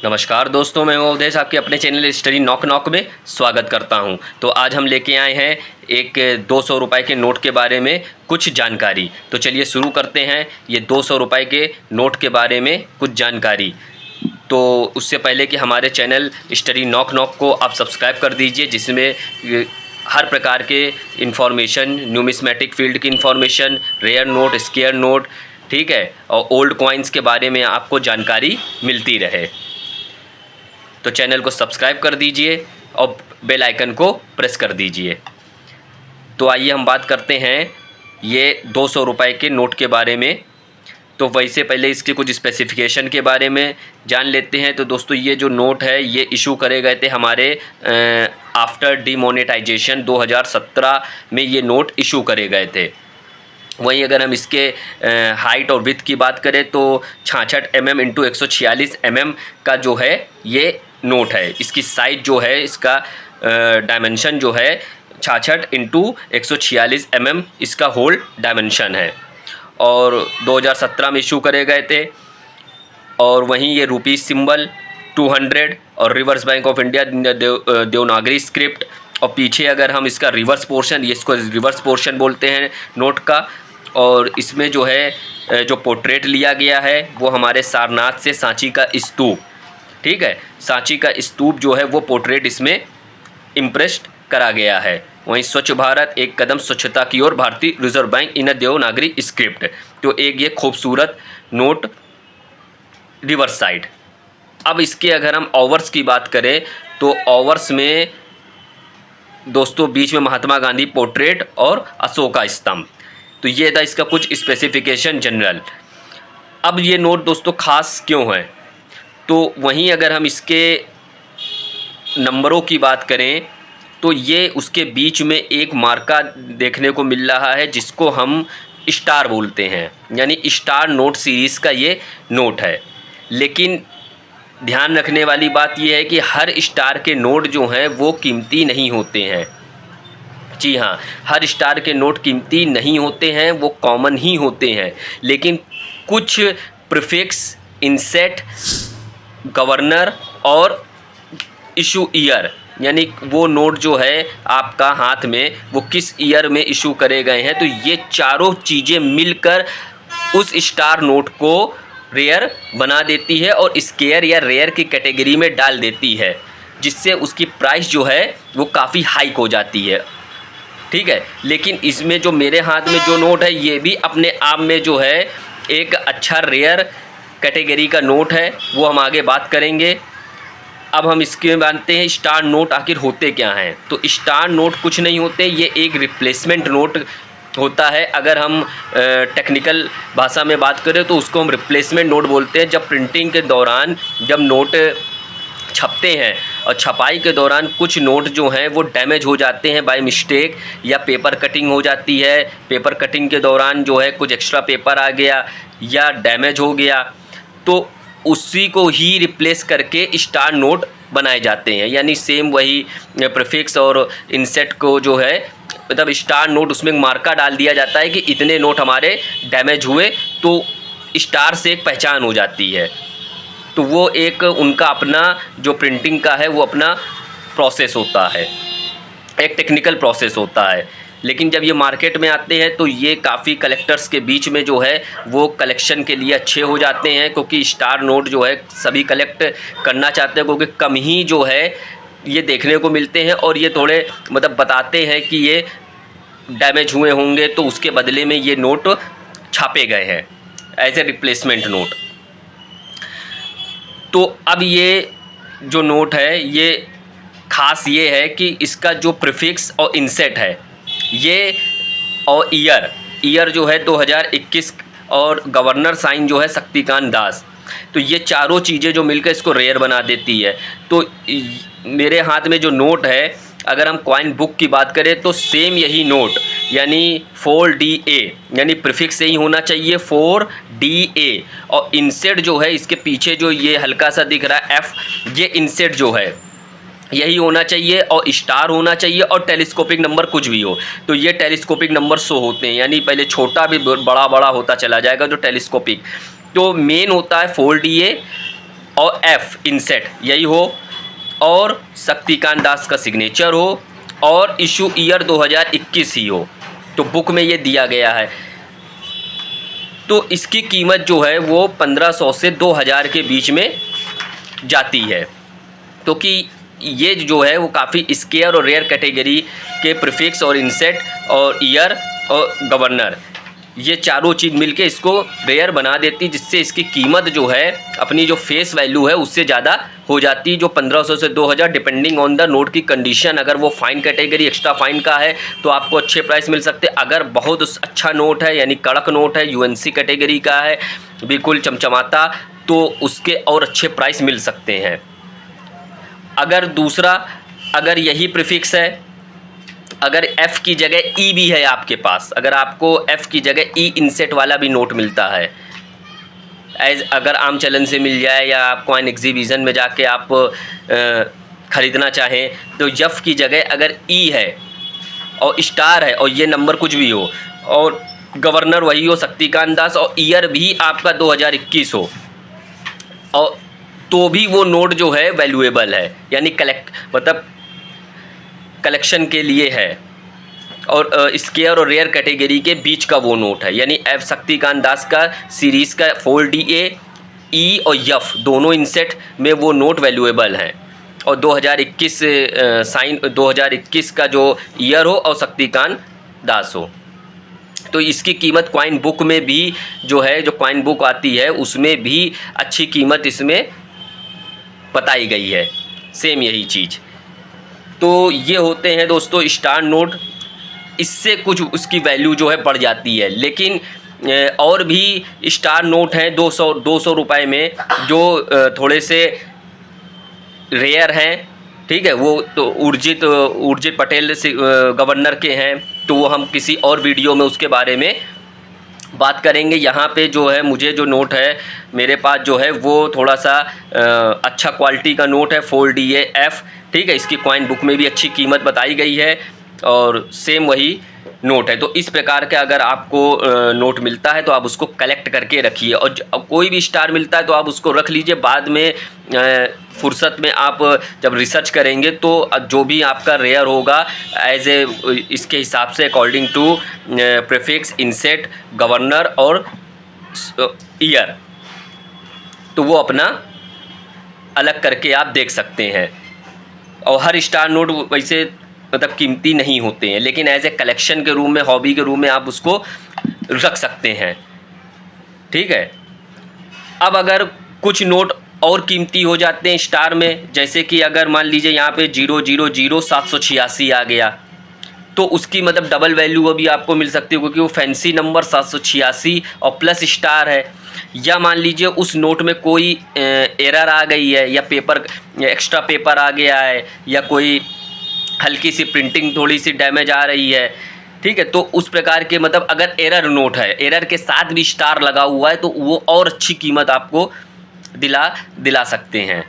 नमस्कार दोस्तों, मैं हूं अवधेश, आपके अपने चैनल स्टडी नॉक नॉक में स्वागत करता हूं। तो आज हम लेके आए हैं एक 200 रुपये के नोट के बारे में कुछ जानकारी। तो चलिए शुरू करते हैं ये 200 रुपये के नोट के बारे में कुछ जानकारी। तो उससे पहले कि हमारे चैनल स्टडी नॉक नॉक को आप सब्सक्राइब कर दीजिए, जिसमें हर प्रकार के इन्फॉर्मेशन, न्यूमिस्मेटिक फील्ड की information, rare note, scarce note, ठीक है, और ओल्ड कॉइन्स के बारे में आपको जानकारी मिलती रहे। तो चैनल को सब्सक्राइब कर दीजिए और बेल आइकन को प्रेस कर दीजिए। तो आइए हम बात करते हैं ये 200 रुपये के नोट के बारे में। तो वैसे पहले इसके कुछ स्पेसिफिकेशन के बारे में जान लेते हैं। तो दोस्तों, ये जो नोट है ये इशू करे गए थे हमारे आफ्टर डीमोनेटाइजेशन 2017 में ये नोट इशू करे गए थे। वहीं अगर हम इसके हाइट और विड्थ की बात करें तो 66 mm इंटू 146 mm का जो है ये नोट है। इसकी साइज जो है, इसका डायमेंशन जो है 66 इंटू 146 mm इसका होल डायमेंशन है और 2017 में इशू करे गए थे। और वहीं ये रुपीस सिंबल 200 और reverse bank of India Devanagari script. और पीछे अगर हम इसका रिवर्स पोर्शन, ये इसको रिवर्स पोर्शन बोलते हैं नोट का, और इसमें जो है जो पोर्ट्रेट लिया गया है वो हमारे सारनाथ से सांची का स्तूप, ठीक है, सांची का स्तूप जो है वो पोर्ट्रेट इसमें इम्प्रेस्ड करा गया है। वहीं स्वच्छ भारत एक कदम स्वच्छता की ओर, भारतीय रिजर्व बैंक इन देवनागरी स्क्रिप्ट। तो एक ये खूबसूरत नोट रिवर्स साइड। अब इसके अगर हम ओवर्स की बात करें तो ओवर्स में दोस्तों बीच में महात्मा गांधी पोर्ट्रेट और अशोका स्तंभ। तो ये था इसका कुछ स्पेसिफिकेशन जनरल। अब ये नोट दोस्तों खास क्यों है, तो वहीं अगर हम इसके नंबरों की बात करें तो ये उसके बीच में एक मार्का देखने को मिल रहा है जिसको हम स्टार बोलते हैं, यानी स्टार नोट सीरीज़ का ये नोट है। लेकिन ध्यान रखने वाली बात यह है कि हर स्टार के नोट जो हैं वो कीमती नहीं होते हैं। जी हाँ, हर स्टार के नोट कीमती नहीं होते हैं, वो कॉमन ही होते हैं। लेकिन कुछ प्रीफिक्स, इनसेट, गवर्नर और इशू ईयर, यानी वो नोट जो है आपका हाथ में वो किस ईयर में इशू करे गए हैं, तो ये चारों चीज़ें मिलकर उस स्टार नोट को रेयर बना देती है और स्केयर या रेयर की कैटेगरी में डाल देती है, जिससे उसकी प्राइस जो है वो काफ़ी हाइक हो जाती है, ठीक है। लेकिन इसमें जो मेरे हाथ में जो नोट है ये भी अपने आप में जो है एक अच्छा रेयर कैटेगरी का नोट है, वो हम आगे बात करेंगे। अब हम इसके मानते हैं स्टार नोट आखिर होते क्या हैं। तो स्टार नोट कुछ नहीं होते, ये एक रिप्लेसमेंट नोट होता है। अगर हम टेक्निकल भाषा में बात करें तो उसको हम रिप्लेसमेंट नोट बोलते हैं। जब प्रिंटिंग के दौरान जब नोट छपते हैं और छपाई के दौरान कुछ नोट जो हैं वो डैमेज हो जाते हैं बाय मिस्टेक, या पेपर कटिंग हो जाती है, पेपर कटिंग के दौरान जो है कुछ एक्स्ट्रा पेपर आ गया या डैमेज हो गया, तो उसी को ही रिप्लेस करके स्टार नोट बनाए जाते हैं। यानी सेम वही प्रीफिक्स और इनसेट को जो है, मतलब स्टार नोट उसमें मार्का डाल दिया जाता है कि इतने नोट हमारे डैमेज हुए, तो स्टार से एक पहचान हो जाती है। तो वो एक उनका अपना जो प्रिंटिंग का है वो अपना प्रोसेस होता है, एक टेक्निकल प्रोसेस होता है। लेकिन जब ये मार्केट में आते हैं तो ये काफ़ी कलेक्टर्स के बीच में जो है वो कलेक्शन के लिए अच्छे हो जाते हैं, क्योंकि स्टार नोट जो है सभी कलेक्ट करना चाहते हैं, क्योंकि कम ही जो है ये देखने को मिलते हैं और ये थोड़े मतलब बताते हैं कि ये डैमेज हुए होंगे, तो उसके बदले में ये नोट छापे गए हैं एज ए रिप्लेसमेंट नोट। तो अब ये जो नोट है ये ख़ास ये है कि इसका जो प्रीफिक्स और इनसेट है ये, और ईयर जो है 2021, और गवर्नर साइन जो है शक्तिकांत दास। तो ये चारों चीज़ें जो मिलकर इसको रेयर बना देती है। तो मेरे हाथ में जो नोट है, अगर हम कॉइन बुक की बात करें तो सेम यही नोट, यानी 4DA, यानी प्रीफिक्स यही होना चाहिए 4DA, और इनसेट जो है इसके पीछे जो ये हल्का सा दिख रहा है F, ये इनसेट जो है यही होना चाहिए, और स्टार होना चाहिए, और टेलीस्कोपिक नंबर कुछ भी हो तो ये टेलीस्कोपिक नंबर शो होते हैं, यानी पहले छोटा भी बड़ा बड़ा होता चला जाएगा जो टेलीस्कोपिक। तो मेन होता है 4DA, और F इनसेट यही हो, और शक्तिकांत दास का सिग्नेचर हो, और इशू ईयर 2021 ही हो। तो बुक में ये दिया गया है। तो इसकी कीमत जो है वो 1500 से 2000 के बीच में जाती है, क्योंकि ये जो है वो काफ़ी स्केयर और रेयर कैटेगरी के प्रीफिक्स और इंसेट और ईयर और गवर्नर, ये चारों चीज़ मिलके इसको रेयर बना देती, जिससे इसकी कीमत जो है अपनी जो फेस वैल्यू है उससे ज़्यादा हो जाती, जो 1500 से 2000 डिपेंडिंग ऑन द नोट की कंडीशन। अगर वो फाइन कैटेगरी एक्स्ट्रा फाइन का है तो आपको अच्छे प्राइस मिल सकते। अगर बहुत अच्छा नोट है यानी कड़क नोट है, यूएनसी कैटेगरी का है, बिल्कुल चमचमाता, तो उसके और अच्छे प्राइस मिल सकते हैं। अगर दूसरा, अगर यही प्रीफिक्स है, अगर F की जगह E भी है आपके पास, अगर आपको F की जगह E इनसेट वाला भी नोट मिलता है, अगर आम चलन से मिल जाए या आप कॉइन एग्जीबिशन में जाके आप ख़रीदना चाहें, तो F की जगह अगर E है और स्टार है और ये नंबर कुछ भी हो और गवर्नर वही हो शक्तिकांत दास और ईयर भी आपका 2021 हो, और तो भी वो नोट जो है वैल्यूएबल है, यानी कलेक्शन के लिए है, और स्केयर और रेयर कैटेगरी के बीच का वो नोट है। यानी F शक्तिकांत दास का सीरीज़ का 4DA, E और F दोनों इनसेट में वो नोट वैल्यूएबल हैं, और 2021 साइन 2021 का जो ईयर हो और शक्तिकांत दास हो। तो इसकी कीमत कॉइन बुक में भी जो है, जो कॉइन बुक आती है उसमें भी अच्छी कीमत इसमें बताई गई है, सेम यही चीज़। तो ये होते हैं दोस्तों स्टार नोट, इससे कुछ उसकी वैल्यू जो है बढ़ जाती है। लेकिन और भी स्टार नोट हैं 200 रुपए में जो थोड़े से रेयर हैं, ठीक है। वो तो उर्जित पटेल से गवर्नर के हैं, तो वो हम किसी और वीडियो में उसके बारे में बात करेंगे। यहाँ पे जो है मुझे जो नोट है मेरे पास जो है वो थोड़ा सा अच्छा क्वालिटी का नोट है 4DA F, ठीक है। इसकी कॉइन बुक में भी अच्छी कीमत बताई गई है और सेम वही नोट है। तो इस प्रकार का अगर आपको नोट मिलता है तो आप उसको कलेक्ट करके रखिए, और कोई भी स्टार मिलता है तो आप उसको रख लीजिए। बाद में फुर्सत में आप जब रिसर्च करेंगे तो जो भी आपका रेयर होगा एज ए इसके हिसाब से अकॉर्डिंग टू प्रीफिक्स, इंसेट, गवर्नर और ईयर, तो वो अपना अलग करके आप देख सकते हैं। और हर स्टार नोट वैसे मतलब कीमती नहीं होते हैं, लेकिन एज ए कलेक्शन के रूप में, हॉबी के रूप में आप उसको रख सकते हैं, ठीक है। अब अगर कुछ नोट और कीमती हो जाते हैं स्टार में, जैसे कि अगर मान लीजिए यहाँ पे 000786 आ गया, तो उसकी मतलब डबल वैल्यू अभी आपको मिल सकती है, क्योंकि वो फैंसी नंबर 786 और प्लस स्टार है। या मान लीजिए उस नोट में कोई एरर आ गई है, या पेपर एक्स्ट्रा पेपर आ गया है, या कोई हल्की सी प्रिंटिंग थोड़ी सी डैमेज आ रही है, ठीक है। तो उस प्रकार के मतलब अगर एरर नोट है, एरर के साथ भी स्टार लगा हुआ है, तो वो और अच्छी कीमत आपको दिला सकते हैं।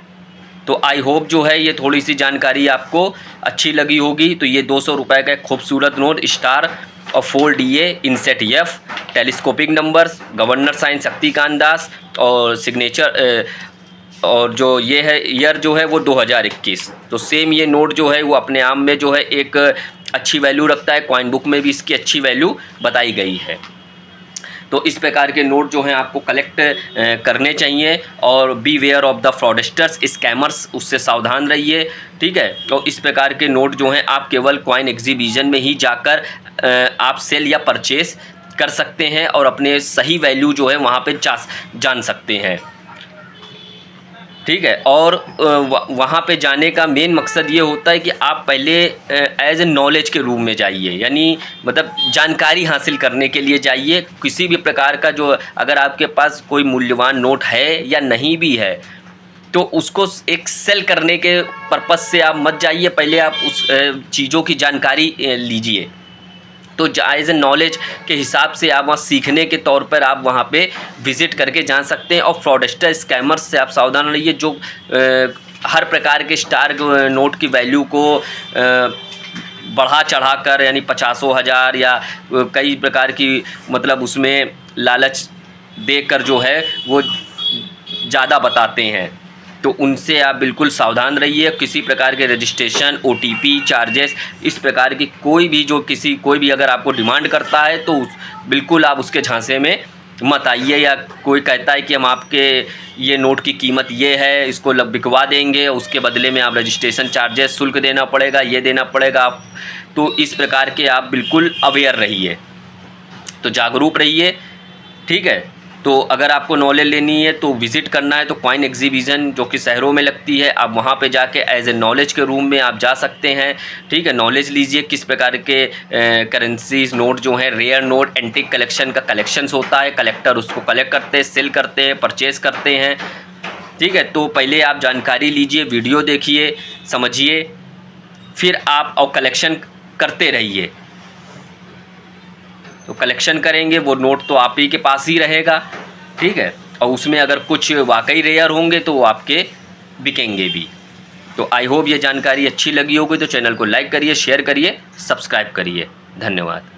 तो आई होप जो है ये थोड़ी सी जानकारी आपको अच्छी लगी होगी। तो ये 200 रुपये का एक खूबसूरत नोट स्टार और 4DA inset F, telescopic numbers, governor sign Shaktikanta Das और सिग्नेचर, और जो ये है ईयर जो है वो 2021। तो सेम ये नोट जो है वो अपने आप में जो है एक अच्छी वैल्यू रखता है, कॉइन बुक में भी इसकी अच्छी वैल्यू बताई गई है। तो इस प्रकार के नोट जो हैं आपको कलेक्ट करने चाहिए, और be aware of the fraudsters, scammers, उससे सावधान रहिए, ठीक है। तो इस प्रकार के नोट जो हैं आप केवल कॉइन एग्जीबिशन में ही जाकर आप सेल या परचेस कर सकते हैं, और अपने सही वैल्यू जो है वहाँ पे जान सकते हैं, ठीक है। और वहाँ पे जाने का मेन मकसद ये होता है कि आप पहले एज ए नॉलेज के रूम में जाइए, यानी मतलब जानकारी हासिल करने के लिए जाइए। किसी भी प्रकार का जो अगर आपके पास कोई मूल्यवान नोट है या नहीं भी है, तो उसको एक सेल करने के पर्पज़ से आप मत जाइए, पहले आप उस चीज़ों की जानकारी लीजिए। तो एज ए नॉलेज के हिसाब से आप वहाँ सीखने के तौर पर आप वहाँ पे विज़िट करके जान सकते हैं। और फ्रॉडस्टर स्कैमर्स से आप सावधान रहिए, जो हर प्रकार के स्टार नोट की वैल्यू को बढ़ा चढ़ा कर, यानी 50,000 या कई प्रकार की मतलब उसमें लालच देकर जो है वो ज़्यादा बताते हैं, तो उनसे आप बिल्कुल सावधान रहिए। किसी प्रकार के रजिस्ट्रेशन, OTP, चार्जेस, इस प्रकार की कोई भी अगर आपको डिमांड करता है तो बिल्कुल आप उसके झांसे में मत आइए। या कोई कहता है कि हम आपके ये नोट की कीमत ये है, इसको बिकवा देंगे, उसके बदले में आप रजिस्ट्रेशन चार्जेस शुल्क देना पड़ेगा, ये देना पड़ेगा आप। तो इस प्रकार के आप बिल्कुल अवेयर रहिए, तो जागरूक रहिए, ठीक है। तो अगर आपको नॉलेज लेनी है तो विज़िट करना है तो कॉइन एग्जीबिशन जो कि शहरों में लगती है, आप वहाँ पे जाके एज ए नॉलेज के रूम में आप जा सकते हैं, ठीक है। नॉलेज लीजिए किस प्रकार के करेंसीज नोट जो हैं, रेयर नोट, एंटिक कलेक्शन का कलेक्शंस होता है, कलेक्टर उसको कलेक्ट करते हैं, सेल करते हैं, परचेज़ करते हैं, ठीक है। तो पहले आप जानकारी लीजिए, वीडियो देखिए, समझिए, फिर आप और कलेक्शन करते रहिए। तो कलेक्शन करेंगे वो नोट तो आप ही के पास ही रहेगा, ठीक है। और उसमें अगर कुछ वाकई रेयर होंगे तो वो आपके बिकेंगे भी। तो आई होप ये जानकारी अच्छी लगी होगी, तो चैनल को लाइक करिए, शेयर करिए, सब्सक्राइब करिए। धन्यवाद।